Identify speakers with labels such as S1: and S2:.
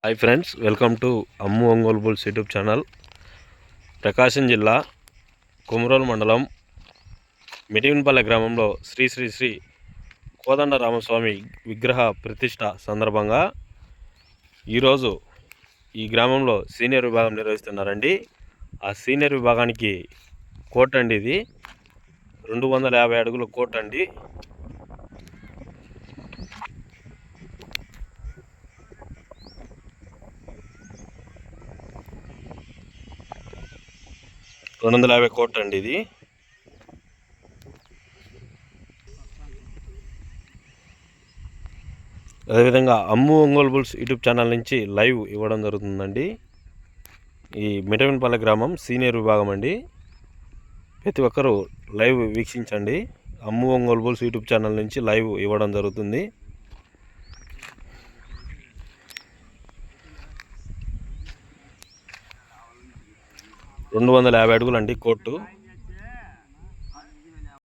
S1: Hi friends, welcome to Ammu Ongole bulls YouTube channel. Prakasam జిల్లా కొమరోలు మండలం మిటివిన్పల్లె గ్రామంలో శ్రీ శ్రీ శ్రీ కోదండరామస్వామి విగ్రహ ప్రతిష్ట సందర్భంగా ఈరోజు ఈ గ్రామంలో సీనియర్ విభాగం నిర్వహిస్తున్నారండి. ఆ సీనియర్ విభాగానికి కోర్టు అండి, ఇది 250 అడుగుల కోర్టు అండి. కోర్టు అండి ఇది. అదేవిధంగా అమ్ము ఒంగోలు బుల్స్ యూట్యూబ్ ఛానల్ నుంచి లైవ్ ఇవ్వడం జరుగుతుందండి. ఈ మిటవిన్పల్లె గ్రామం సీనియర్ విభాగం అండి. ప్రతి ఒక్కరూ లైవ్ వీక్షించండి. అమ్ము ఒంగోలు బుల్స్ యూట్యూబ్ ఛానల్ నుంచి లైవ్ ఇవ్వడం జరుగుతుంది. రెండు 250 అడుగులండి కోర్టు.